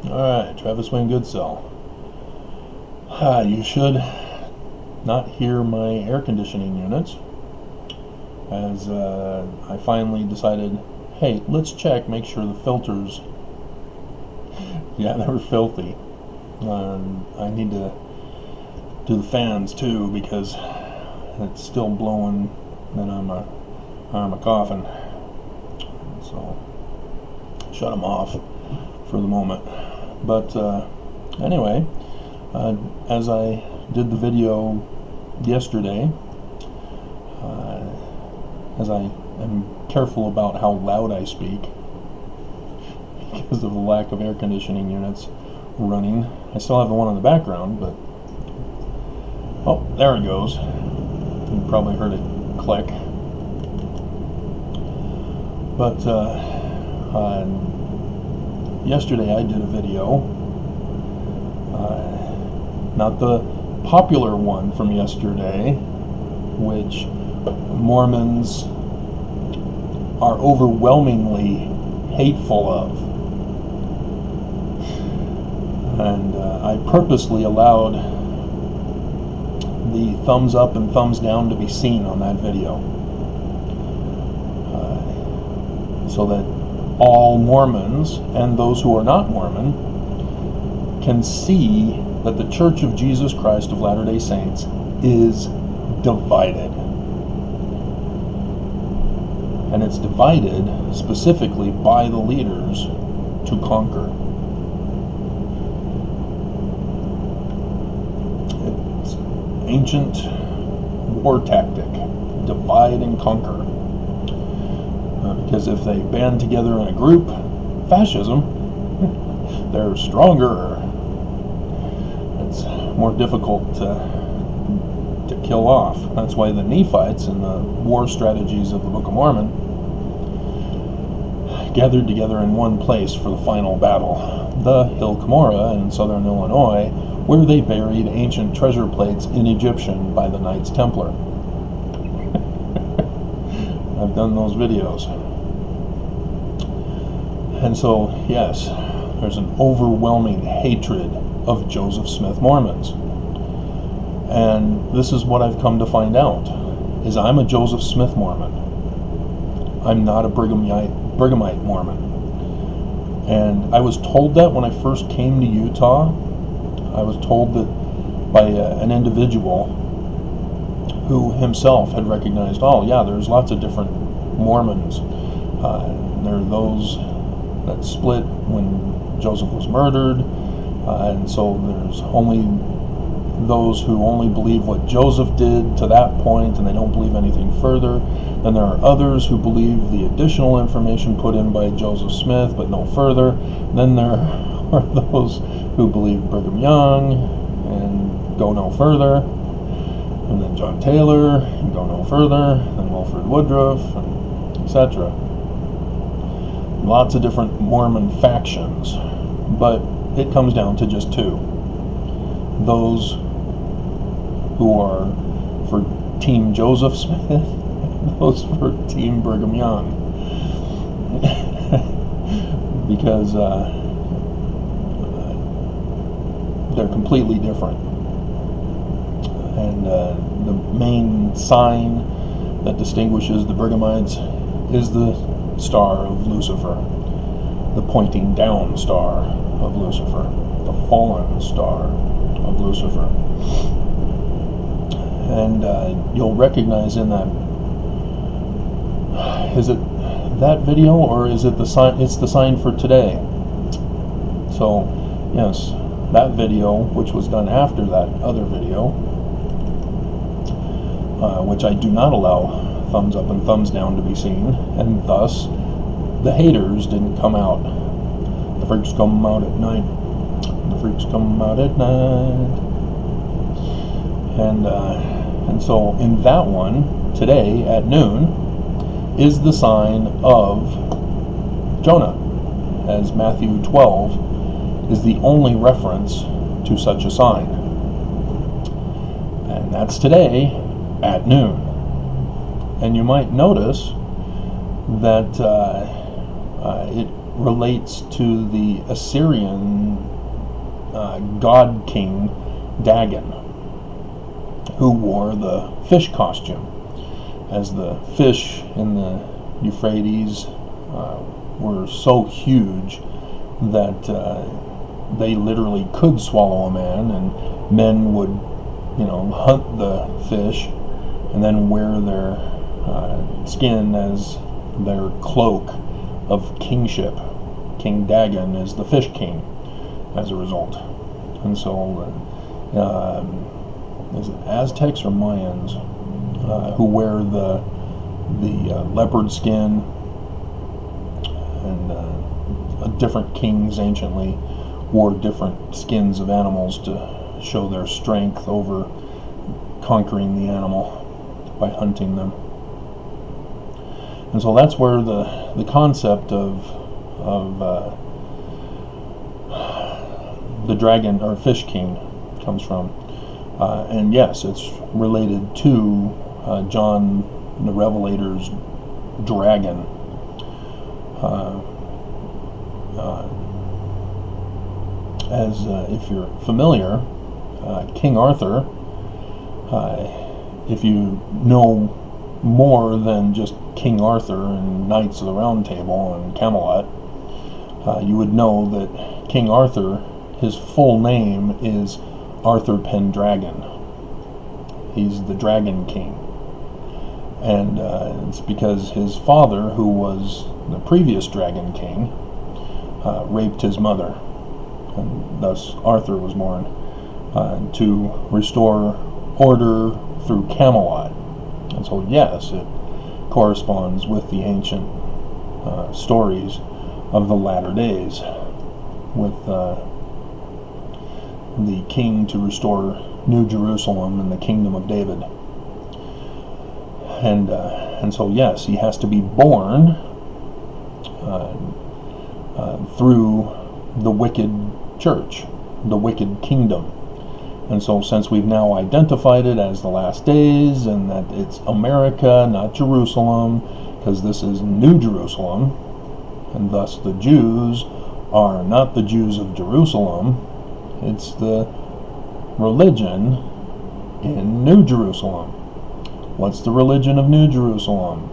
Alright, Travis Wayne Goodsell. You should not hear my air conditioning units, as I finally decided, hey, let's check, make sure the filters, yeah, they were filthy. I need to do the fans too, because it's still blowing and I'm a coughing. So shut them off for the moment. But anyway, as I did the video yesterday, as I am careful about how loud I speak because of the lack of air conditioning units running. I still have the one in the background, but oh, there it goes. You probably heard it click. But yesterday I did a video, not the popular one from yesterday, which Mormons are overwhelmingly hateful of. And I purposely allowed the thumbs up and thumbs down to be seen on that video, so that all Mormons and those who are not Mormon can see that the Church of Jesus Christ of Latter-day Saints is divided. And it's divided specifically by the leaders to conquer. It's ancient war tactic, divide and conquer. Because if they band together in a group, fascism, they're stronger. It's more difficult to kill off. That's why the Nephites in the war strategies of the Book of Mormon gathered together in one place for the final battle, the Hill Cumorah in southern Illinois, where they buried ancient treasure plates in Egyptian by the Knights Templar. I've done those videos. And so, yes, there's an overwhelming hatred of Joseph Smith Mormons. And this is what I've come to find out, is I'm a Joseph Smith Mormon. I'm not a Brighamite Mormon. And I was told that when I first came to Utah. I was told that by an individual who himself had recognized, oh yeah, there's lots of different Mormons. There are those that split when Joseph was murdered, and so there's only those who only believe what Joseph did to that point and they don't believe anything further. Then there are others who believe the additional information put in by Joseph Smith but no further. Then there are those who believe Brigham Young and go no further, and then John Taylor and go no further, and Wilford Woodruff, and etc. Lots of different Mormon factions, but it comes down to just two. Those who are for Team Joseph Smith, and those for Team Brigham Young. Because they're completely different. And the main sign that distinguishes the Brighamites is the star of Lucifer, the pointing down star of Lucifer, the fallen star of Lucifer. And you'll recognize in that, is it that video or is it the sign? It's the sign for today. So yes, that video, which was done after that other video, which I do not allow thumbs up and thumbs down to be seen, and thus the haters didn't come out. The freaks come out at night. The freaks come out at night. And so in that one, today at noon, is the sign of Jonah, as Matthew 12 is the only reference to such a sign. And that's today at noon. And you might notice that it relates to the Assyrian god king Dagon, who wore the fish costume, as the fish in the Euphrates were so huge that they literally could swallow a man, and men would, hunt the fish and then wear their skin as their cloak of kingship. King Dagon is the fish king as a result. And so is it Aztecs or Mayans who wear the leopard skin, and different kings anciently wore different skins of animals to show their strength over conquering the animal by hunting them. And so that's where the concept of the dragon or fish king comes from. And yes, it's related to John the Revelator's dragon. As if you're familiar, King Arthur, if you know more than just King Arthur and Knights of the Round Table and Camelot, you would know that King Arthur, his full name is Arthur Pendragon. He's the Dragon King. And it's because his father, who was the previous Dragon King, raped his mother. And thus Arthur was born to restore order through Camelot. And so yes, it corresponds with the ancient stories of the latter days, with the king to restore New Jerusalem and the kingdom of David. And so yes, he has to be born through the wicked church, the wicked kingdom. And so since we've now identified it as the last days, and that it's America, not Jerusalem, because this is New Jerusalem, and thus the Jews are not the Jews of Jerusalem, it's the religion in New Jerusalem. What's the religion of New Jerusalem?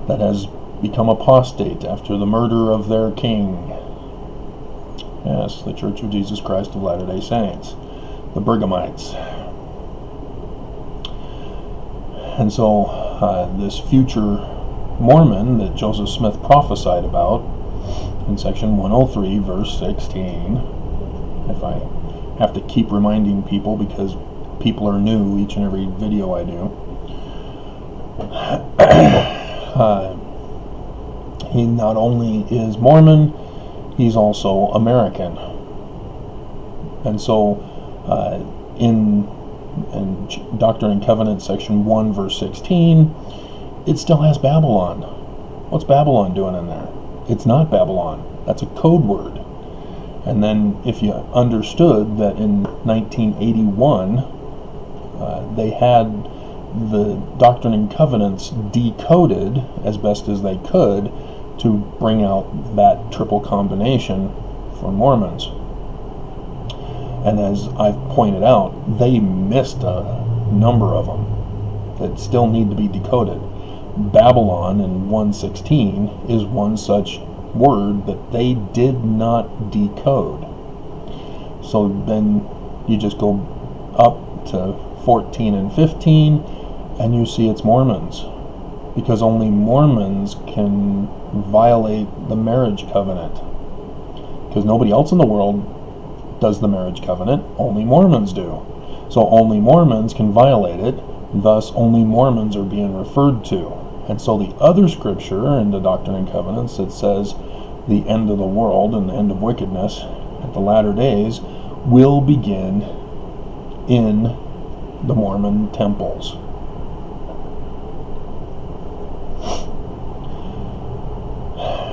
That has become apostate after the murder of their king. Yes, the Church of Jesus Christ of Latter-day Saints, the Brighamites. And so this future Mormon that Joseph Smith prophesied about in section 103, verse 16, if I have to keep reminding people because people are new each and every video I do, he not only is Mormon, he's also American. And so in Doctrine and Covenants section 1 verse 16, it still has Babylon. What's Babylon doing in there? It's not Babylon. That's a code word. And then if you understood that in 1981 they had the Doctrine and Covenants decoded as best as they could to bring out that triple combination for Mormons. And as I've pointed out, they missed a number of them that still need to be decoded. Babylon in 116 is one such word that they did not decode. So then you just go up to 14 and 15 and you see it's Mormons, because only Mormons can violate the marriage covenant, because nobody else in the world does the marriage covenant, only Mormons do. So only Mormons can violate it, thus only Mormons are being referred to. And so the other scripture in the Doctrine and Covenants that says the end of the world and the end of wickedness at the latter days will begin in the Mormon temples.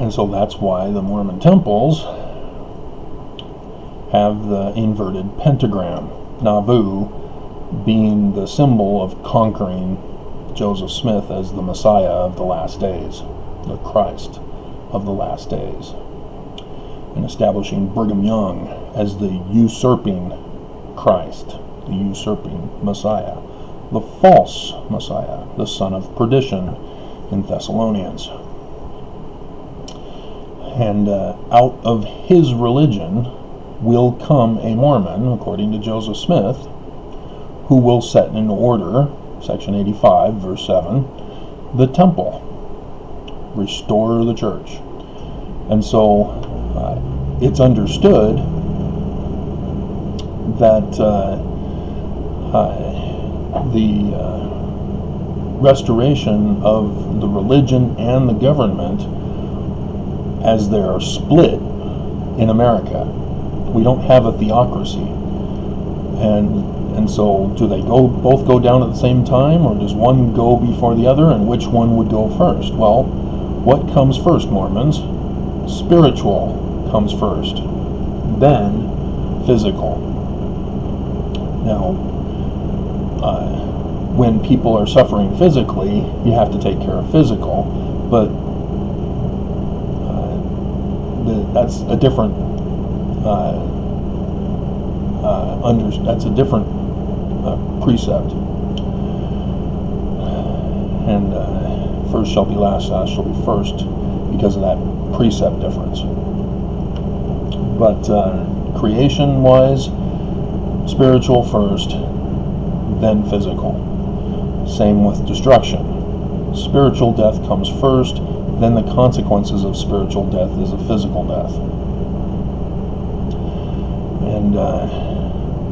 And so that's why the Mormon temples have the inverted pentagram, Nauvoo being the symbol of conquering Joseph Smith as the Messiah of the last days, the Christ of the last days. and establishing Brigham Young as the usurping Christ, the usurping Messiah, the false Messiah, the son of perdition in Thessalonians. And out of his religion will come a Mormon, according to Joseph Smith, who will set in order, section 85, verse 7, the temple, restore the church. And so it's understood that the restoration of the religion and the government, as they are split in America, we don't have a theocracy, and so do they both go down at the same time, or does one go before the other, and which one would go first? Well, what comes first, Mormons? Spiritual comes first, then physical. Now, when people are suffering physically, you have to take care of physical, but that's a different precept. And first shall be last, last shall be first, because of that precept difference. But creation-wise, spiritual first, then physical. Same with destruction. Spiritual death comes first, then the consequences of spiritual death is a physical death.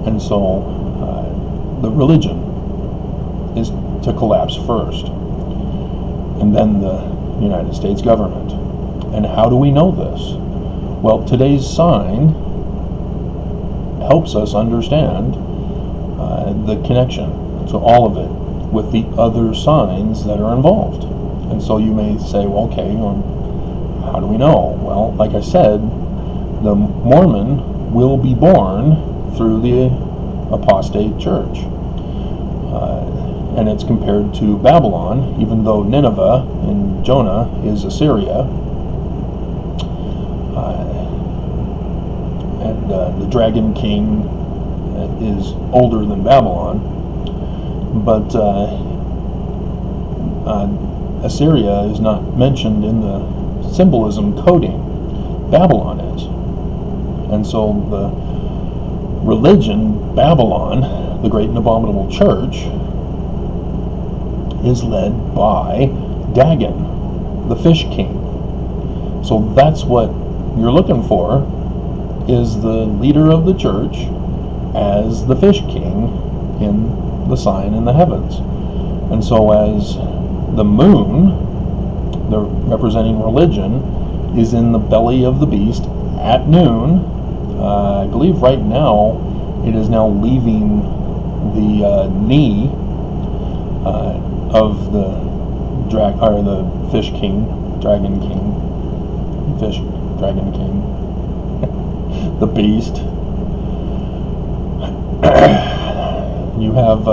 And so the religion is to collapse first, and then the United States government. And how do we know this? Well, today's sign helps us understand the connection to all of it with the other signs that are involved. And so you may say, well, okay, how do we know? Well, like I said, the Mormon will be born through the apostate church. And it's compared to Babylon, even though Nineveh in Jonah is Assyria. And the dragon king is older than Babylon. But Assyria is not mentioned in the symbolism coding. Babylon is. And so the religion, Babylon, the great and abominable church, is led by Dagon, the fish king. So that's what you're looking for, is the leader of the church as the fish king in the sign in the heavens. And so as the moon, representing religion, is in the belly of the beast at noon, I believe right now it is now leaving the knee of the fish king, dragon king, fish dragon king, the beast. You have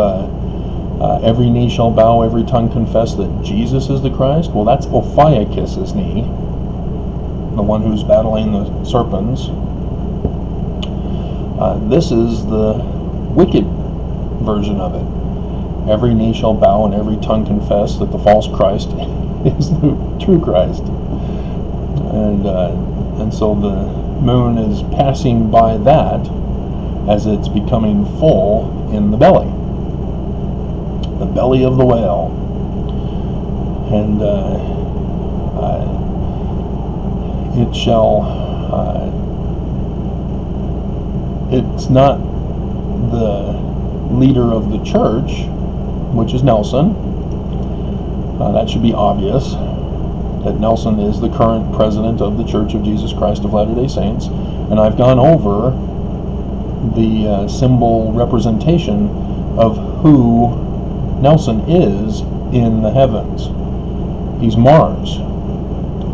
every knee shall bow, every tongue confess that Jesus is the Christ. Well, that's Ophiuchus's knee, the one who's battling the serpents. This is the wicked version of it. Every knee shall bow and every tongue confess that the false Christ is the true Christ. And so the moon is passing by that as it's becoming full in the belly of the whale. And it shall, it's not the leader of the church, which is Nelson. That should be obvious, that Nelson is the current president of the Church of Jesus Christ of Latter-day Saints. And I've gone over the symbol representation of who Nelson is in the heavens. He's Mars,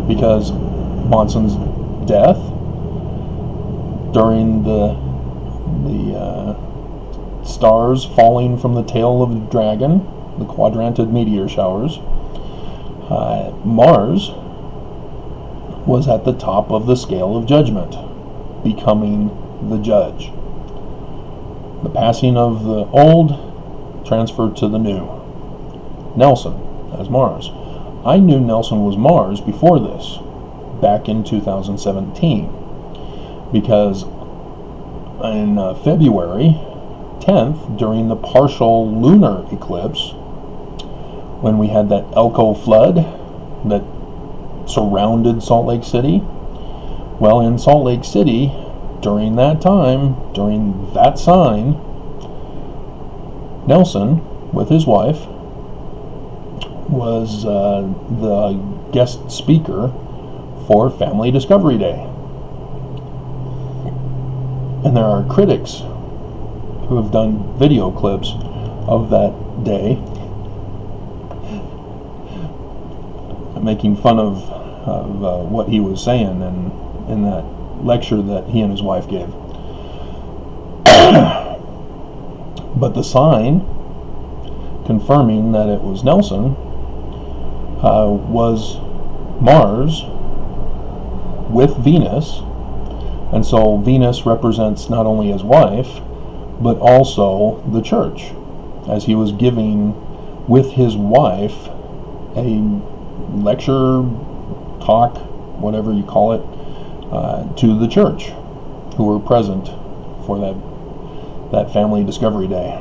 because Monson's death during the stars falling from the tail of the dragon, the quadrantid meteor showers, Mars was at the top of the scale of judgment. becoming the judge. The passing of the old transferred to the new. Nelson as Mars. I knew Nelson was Mars before this, back in 2017, because in February 10th, during the partial lunar eclipse, when we had that Elko flood that surrounded Salt Lake City, well, in Salt Lake City, during that time, during that sign, Nelson, with his wife, was the guest speaker for Family Discovery Day. And there are critics who have done video clips of that day making fun of what he was saying in that lecture that he and his wife gave. But the sign confirming that it was Nelson was Mars with Venus, and so Venus represents not only his wife but also the church, as he was giving with his wife a lecture, talk, whatever you call it, to the church who were present for that Family Discovery Day,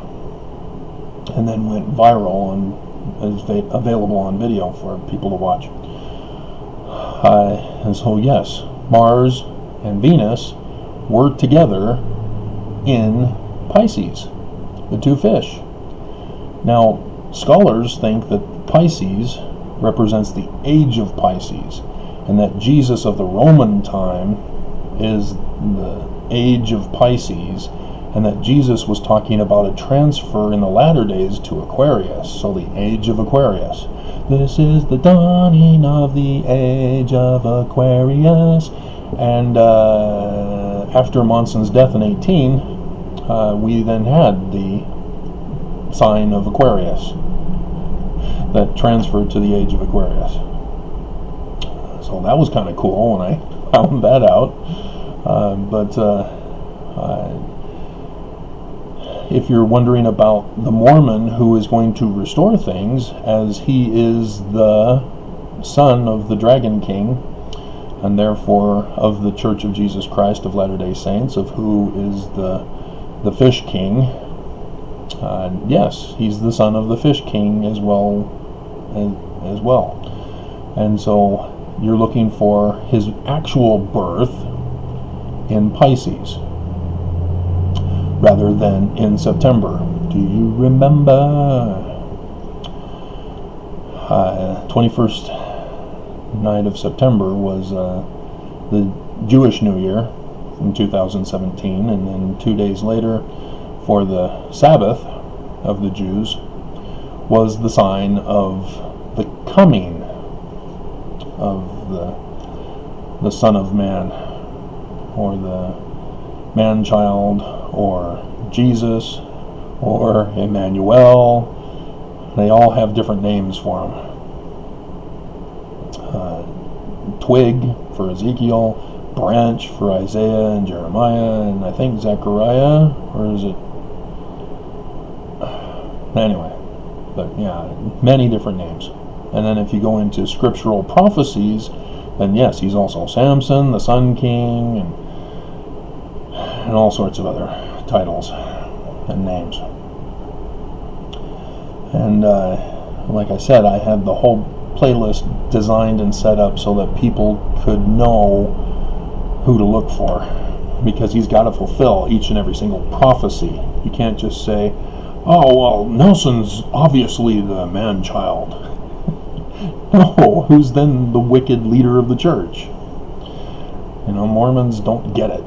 and then went viral and is available on video for people to watch. And so yes, Mars and Venus were together in Pisces, the two fish. Now, scholars think that Pisces represents the age of Pisces, and that Jesus of the Roman time is the age of Pisces, and that Jesus was talking about a transfer in the latter days to Aquarius, so the age of Aquarius. This is the dawning of the age of Aquarius. And after Monson's death in 18, we then had the sign of Aquarius that transferred to the age of Aquarius. So that was kind of cool when I found that out. If you're wondering about the Mormon who is going to restore things, as he is the son of the Dragon King, and therefore of the Church of Jesus Christ of Latter-day Saints, of who is the Fish King, yes, he's the son of the Fish King as well. And so you're looking for his actual birth in Pisces rather than in September. Do you remember? 21st night of September was the Jewish New Year in 2017, and then 2 days later, for the Sabbath of the Jews, was the sign of the coming of the Son of Man, or the man-child, or Jesus, or Emmanuel. They all have different names for him. Twig for Ezekiel, branch for Isaiah and Jeremiah, and I think Zechariah, or is it? Anyway, but yeah, many different names. And then if you go into scriptural prophecies, then yes, he's also Samson, the Sun King, and all sorts of other titles and names. And like I said, I had the whole playlist designed and set up so that people could know who to look for, because he's got to fulfill each and every single prophecy. You can't just say, oh, well, Nelson's obviously the man-child. No, who's then the wicked leader of the church? You know, Mormons don't get it.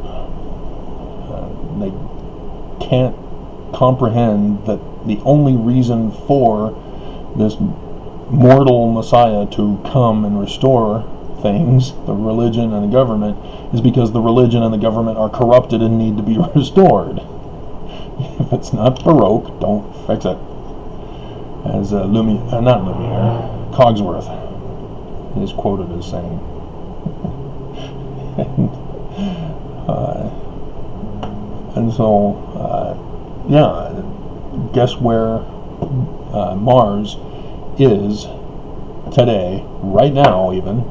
They can't comprehend that the only reason for this mortal Messiah to come and restore things, the religion and the government, is because the religion and the government are corrupted and need to be restored. If it's not Baroque, don't fix it. As Cogsworth is quoted as saying. And so, guess where Mars is today, right now even,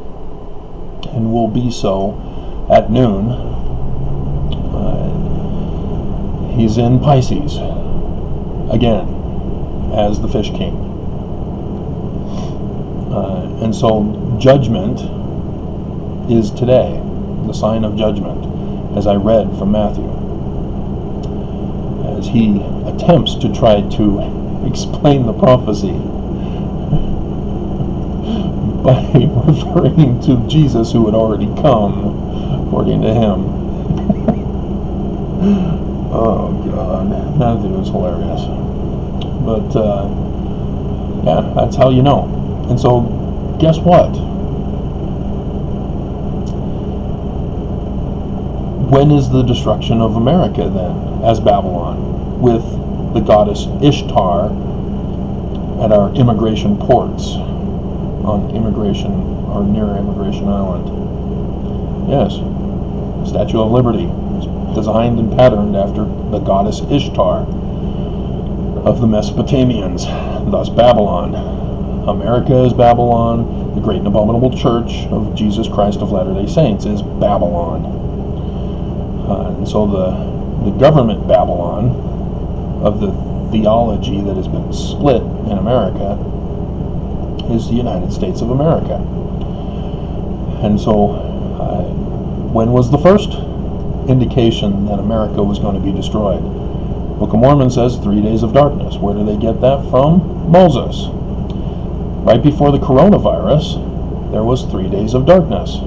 and will be so at noon. He's in Pisces again as the Fish King. And so judgment is today, the sign of judgment, as I read from Matthew, as he attempts to try to explain the prophecy by referring to Jesus who had already come, according to him. Oh God, Matthew is hilarious. But that's how you know. And so, guess what? When is the destruction of America then, as Babylon, with the goddess Ishtar at our immigration ports on Immigration, or near Immigration Island? Yes, Statue of Liberty, designed and patterned after the goddess Ishtar of the Mesopotamians, thus Babylon. America is Babylon. The great and abominable church of Jesus Christ of Latter-day Saints is Babylon. And so the government Babylon of the theology that has been split in America is the United States of America. And so when was the first indication that America was going to be destroyed? Book of Mormon says 3 days of darkness. Where do they get that from? Moses. Right before the coronavirus, there was 3 days of darkness.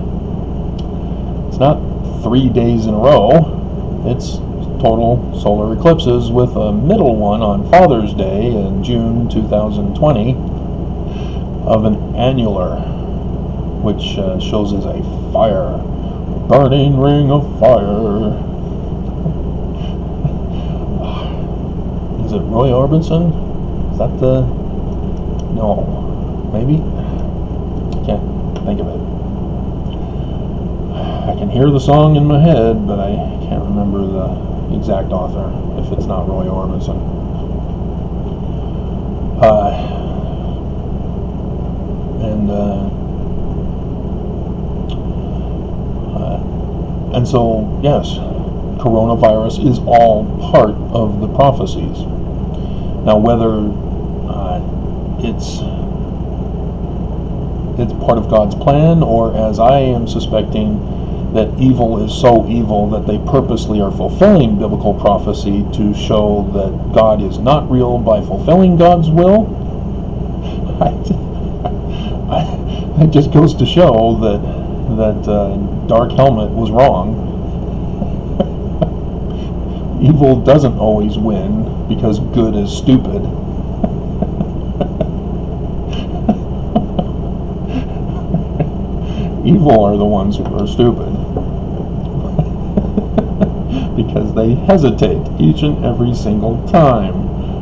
It's not 3 days in a row. It's total solar eclipses with a middle one on Father's Day in June 2020 of an annular, which shows as a fire, burning ring of fire. Is it Roy Orbison? Is that the... No. Maybe? Can't think of it. I can hear the song in my head, but I can't remember the exact author, if it's not Roy Orbison. And so, yes, coronavirus is all part of the prophecies. Now, whether it's part of God's plan, or as I am suspecting, that evil is so evil that they purposely are fulfilling biblical prophecy to show that God is not real by fulfilling God's will, it just goes to show that Dark Helmet was wrong. Evil doesn't always win because good is stupid. Evil are the ones who are stupid because they hesitate each and every single time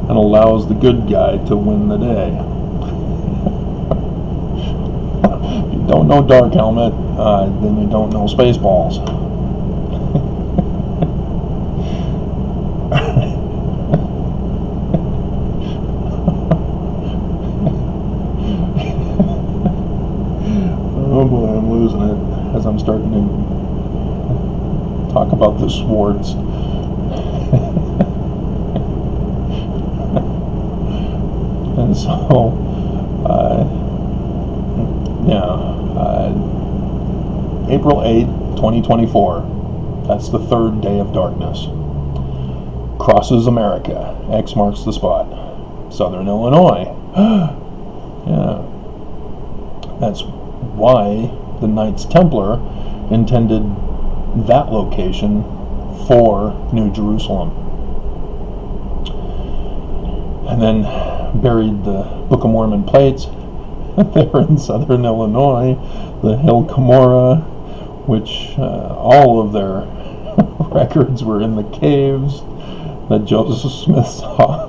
and allows the good guy to win the day. If you don't know Dark Helmet, then you don't know Spaceballs. Oh boy, I'm losing it as I'm starting to talk about the swords. And so, April 8, 2024, that's the third day of darkness. Crosses America. X marks the spot. Southern Illinois. Yeah. That's why the Knights Templar intended that location for New Jerusalem. And then buried the Book of Mormon plates there in Southern Illinois, the Hill Cumorah, which all of their records were in the caves that Joseph Smith saw.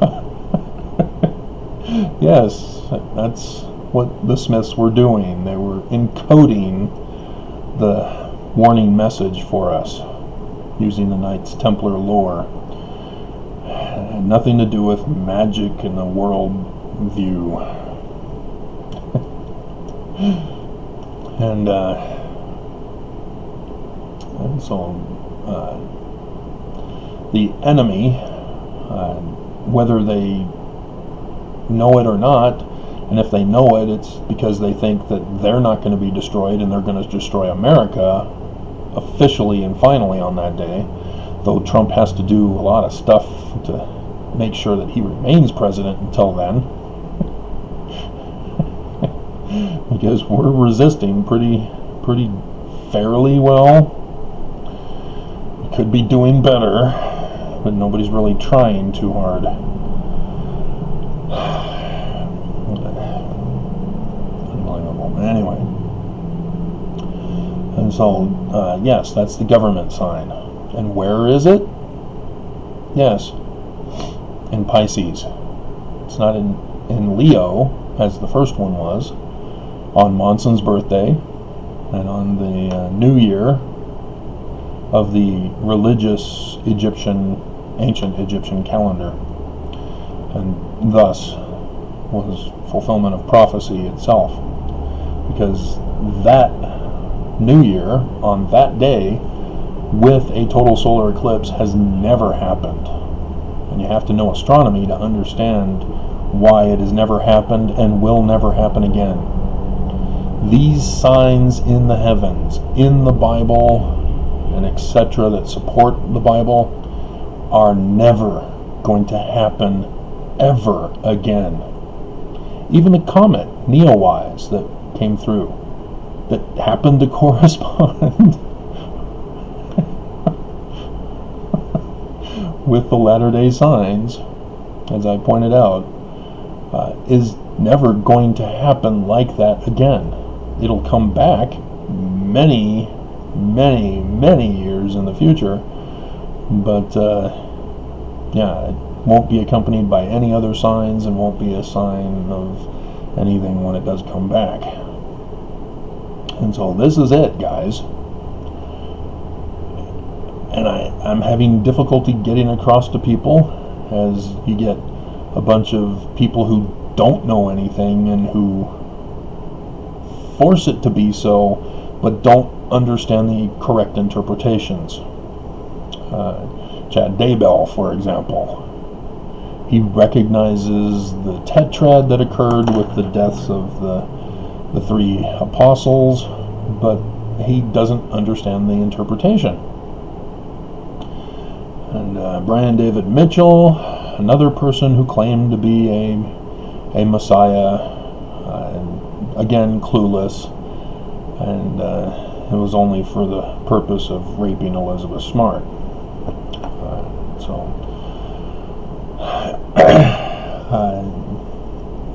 Yes, that's what the Smiths were doing. They were encoding the warning message for us using the Knights Templar lore. It had nothing to do with magic and the world view. and so the enemy, whether they know it or not, and if they know it, it's because they think that they're not going to be destroyed and they're going to destroy America officially and finally on that day, though Trump has to do a lot of stuff to make sure that he remains president until then, because we're resisting pretty fairly well. We could be doing better, but nobody's really trying too hard. Unbelievable. Anyway, and so yes, that's the government sign. And where is it? Yes, in Pisces. It's not in Leo, as the first one was, on Monson's birthday, and on the New Year of the religious ancient Egyptian calendar, and thus was fulfillment of prophecy itself, because that New Year on that day with a total solar eclipse has never happened. And you have to know astronomy to understand why it has never happened and will never happen again. These signs in the heavens, in the Bible, and etc. that support the Bible are never going to happen ever again. Even the comet, Neowise, that came through, that happened to correspond with the Latter-day Signs, as I pointed out, is never going to happen like that again. It'll come back many years in the future, but yeah, it won't be accompanied by any other signs and won't be a sign of anything when it does come back. And so this is it, guys. And I'm having difficulty getting across to people, as you get a bunch of people who don't know anything and who force it to be so, but don't understand the correct interpretations. Chad Daybell, for example, he recognizes the tetrad that occurred with the deaths of the three apostles, but he doesn't understand the interpretation. And Brian David Mitchell, another person who claimed to be a messiah, again clueless, and it was only for the purpose of raping Elizabeth Smart.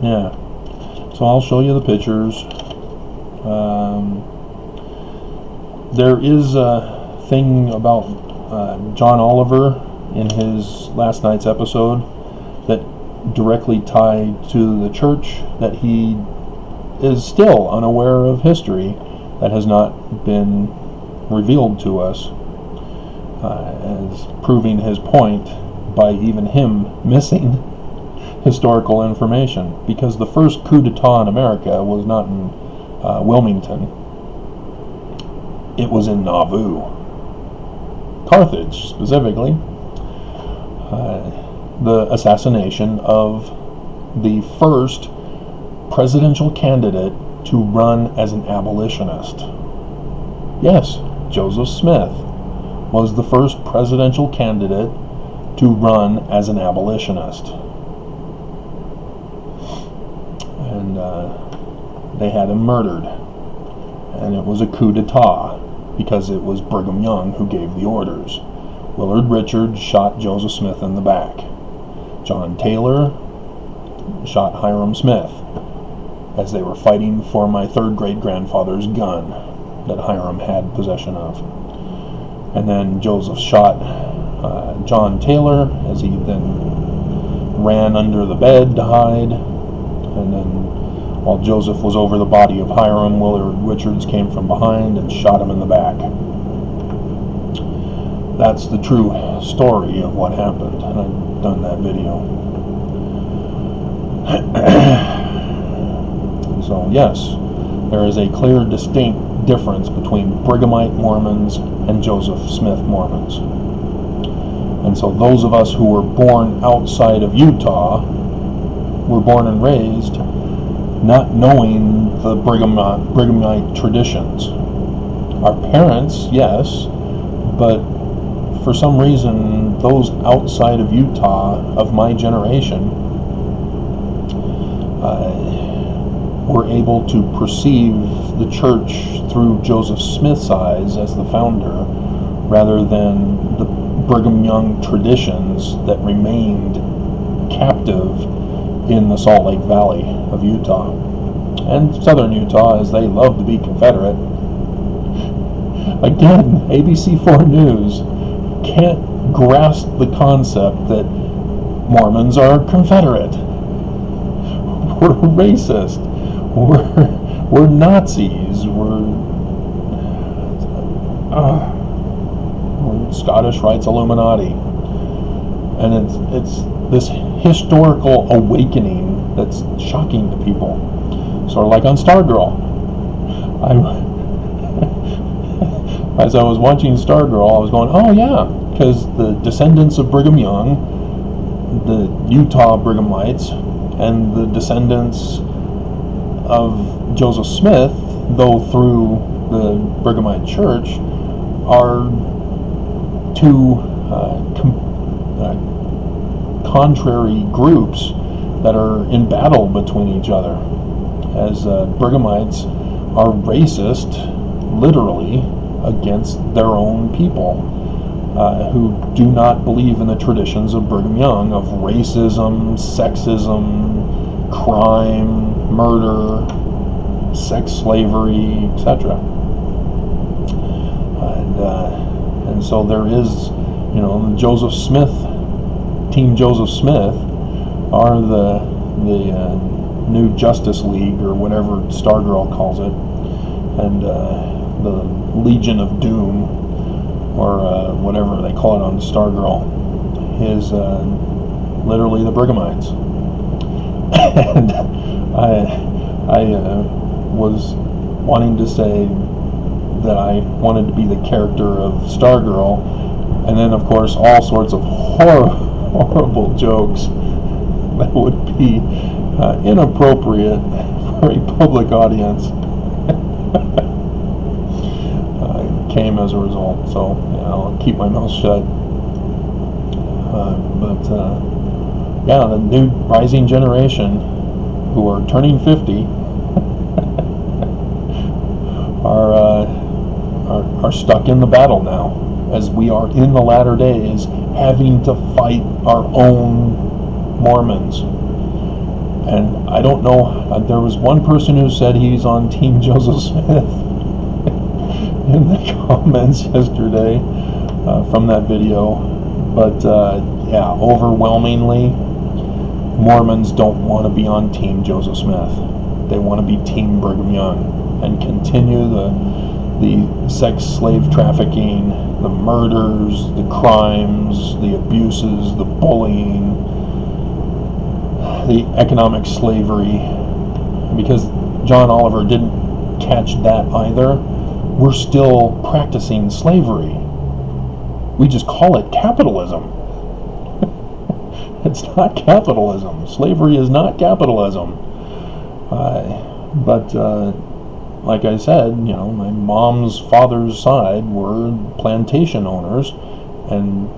Yeah. So I'll show you the pictures. There is a thing about John Oliver in his last night's episode that directly tied to the church, that he is still unaware of history that has not been revealed to us, as proving his point by even him missing historical information, because the first coup d'etat in America was not in Wilmington. It was in Nauvoo, Carthage specifically. The assassination of the first presidential candidate to run as an abolitionist. Yes, Joseph Smith was the first presidential candidate to run as an abolitionist. And they had him murdered. And it was a coup d'etat, because it was Brigham Young who gave the orders. Willard Richards shot Joseph Smith in the back. John Taylor shot Hiram Smith as they were fighting for my third great-grandfather's gun that Hiram had possession of. And then Joseph shot John Taylor as he then ran under the bed to hide. And then while Joseph was over the body of Hiram, Willard Richards came from behind and shot him in the back. that's the true story of what happened, and I've done that video. So yes, there is a clear, distinct difference between Brighamite Mormons and Joseph Smith Mormons. And so those of us who were born outside of Utah were born and raised not knowing the Brighamite traditions. Our parents, yes, but for some reason, those outside of Utah of my generation were able to perceive the church through Joseph Smith's eyes as the founder, rather than the Brigham Young traditions that remained captive in the Salt Lake Valley of Utah and southern Utah, as they love to be Confederate. Again, ABC4 News can't grasp the concept that Mormons are Confederate. We're racist. We're Nazis. We're Scottish Rites Illuminati. And it's this historical awakening that's shocking to people. Sort of like on Stargirl. As I was watching Stargirl, I was going, oh yeah, because the descendants of Brigham Young, the Utah Brighamites, and the descendants of Joseph Smith, though through the Brighamite Church, are two contrary groups that are in battle between each other. As Brighamites are racist, literally, against their own people, who do not believe in the traditions of Brigham Young of racism, sexism, crime, murder, sex slavery, etc. And so there is, Joseph Smith, Team Joseph Smith, are the new Justice League, or whatever Stargirl calls it, and the Legion of Doom, or whatever they call it on Stargirl, is literally the Brighamites. And I was wanting to say that I wanted to be the character of Stargirl, and then of course all sorts of horrible jokes that would be inappropriate for a public audience came as a result. So I'll keep my mouth shut. But the new rising generation who are turning 50 are stuck in the battle now, as we are in the latter days having to fight our own Mormons. And I don't know, there was one person who said he's on Team Joseph Smith in the comments yesterday from that video, but overwhelmingly Mormons don't want to be on Team Joseph Smith. They want to be Team Brigham Young and continue the sex slave trafficking, the murders, the crimes, the abuses, the bullying, the economic slavery. Because John Oliver didn't catch that either, we're still practicing slavery. We just call it capitalism. It's not capitalism. Slavery is not capitalism. But like I said, my mom's father's side were plantation owners, and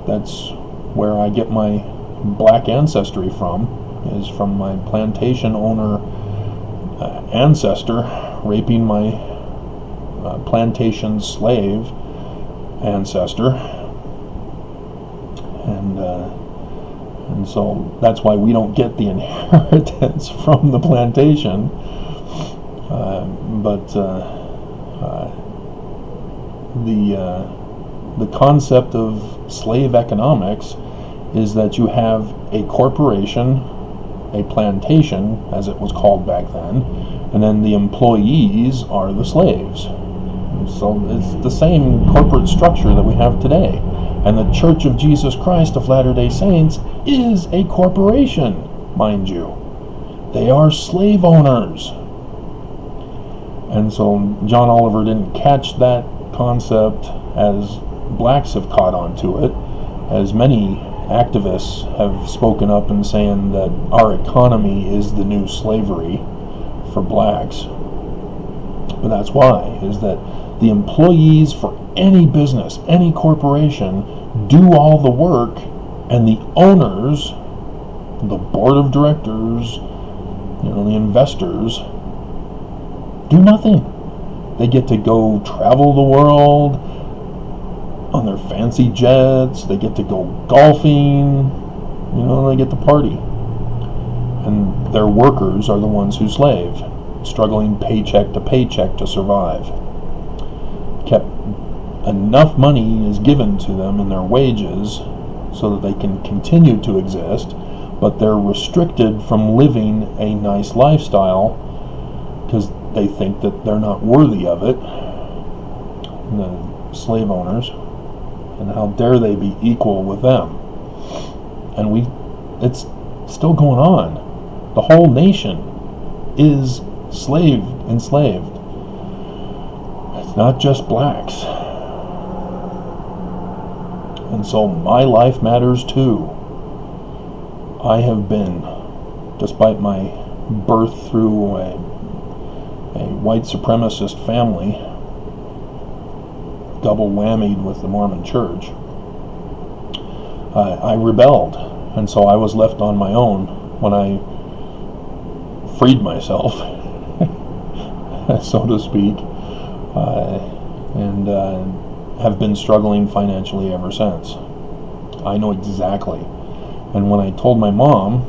that's where I get my black ancestry from, is from my plantation owner ancestor raping my plantation slave ancestor, and so that's why we don't get the inheritance from the plantation. But the concept of slave economics is that you have a corporation, a plantation, as it was called back then, and then the employees are the slaves. And so it's the same corporate structure that we have today. And the Church of Jesus Christ of Latter-day Saints is a corporation, mind you. They are slave owners. And so John Oliver didn't catch that concept as blacks have caught on to it, as many activists have spoken up and saying that our economy is the new slavery for blacks. But that's why, is that the employees for any business, any corporation, do all the work, and the owners, the board of directors, the investors, do nothing. They get to go travel the world on their fancy jets, they get to go golfing, they get to party. And their workers are the ones who slave, struggling paycheck to paycheck to survive. Enough money is given to them in their wages so that they can continue to exist, but they're restricted from living a nice lifestyle because they think that they're not worthy of it, the slave owners, and how dare they be equal with them. And it's still going on. The whole nation is enslaved. It's not just blacks. And so my life matters too. I have been, despite my birth through a white supremacist family, double whammied with the Mormon Church, I rebelled. And so I was left on my own when I freed myself, so to speak, and have been struggling financially ever since. I know exactly. And when I told my mom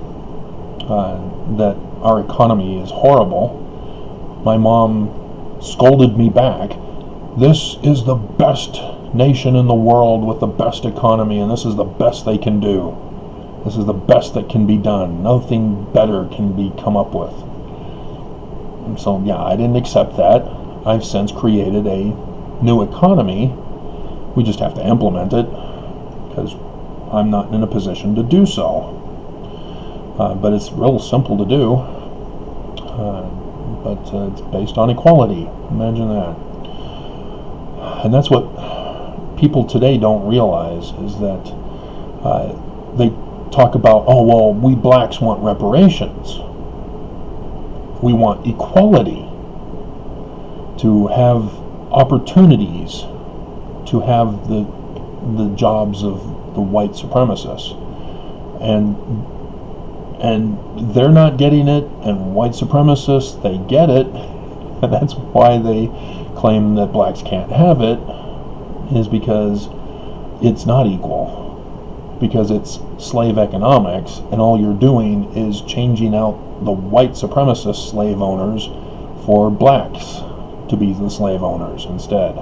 that our economy is horrible, my mom scolded me back. This is the best nation in the world with the best economy, and this is the best they can do. This is the best that can be done. Nothing better can be come up with. And so, I didn't accept that. I've since created a new economy. We just have to implement it because I'm not in a position to do so. But it's real simple to do. But it's based on equality. Imagine that. And that's what people today don't realize, is that they talk about, we blacks want reparations. We want equality, to have opportunities, to have the jobs of the white supremacists. And they're not getting it, and white supremacists, they get it, and that's why they claim that blacks can't have it, is because it's not equal. Because it's slave economics, and all you're doing is changing out the white supremacist slave owners for blacks to be the slave owners instead.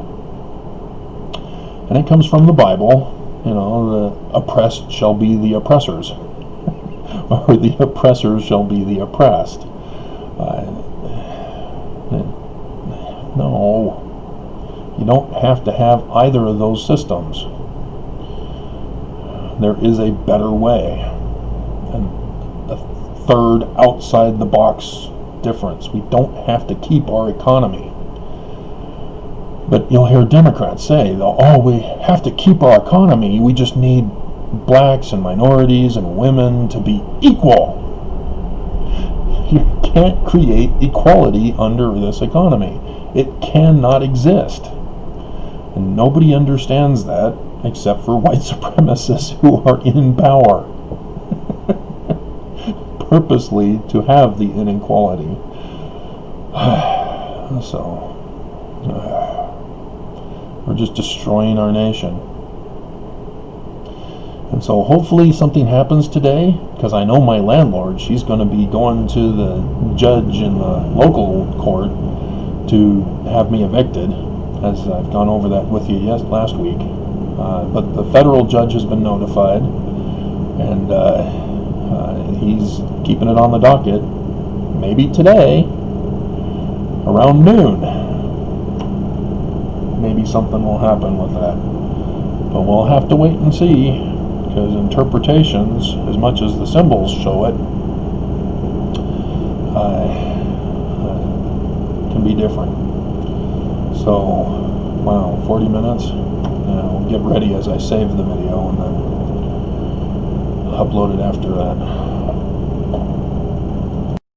And it comes from the Bible. The oppressed shall be the oppressors, or the oppressors shall be the oppressed. No, you don't have to have either of those systems. There is a better way, and a third outside the box difference. We don't have to keep our economy. But you'll hear Democrats say, we have to keep our economy, we just need blacks and minorities and women to be equal. You can't create equality under this economy. It cannot exist. And nobody understands that except for white supremacists who are in power purposely to have the inequality. So we're just destroying our nation. And so hopefully something happens today, because I know my landlord, she's going to be going to the judge in the local court to have me evicted, as I've gone over that with you last week. But the federal judge has been notified, and he's keeping it on the docket. Maybe today, around noon, maybe something will happen with that. But we'll have to wait and see, because interpretations, as much as the symbols show it, can be different. So, wow, 40 minutes. I'll get ready as I save the video and then upload it after that.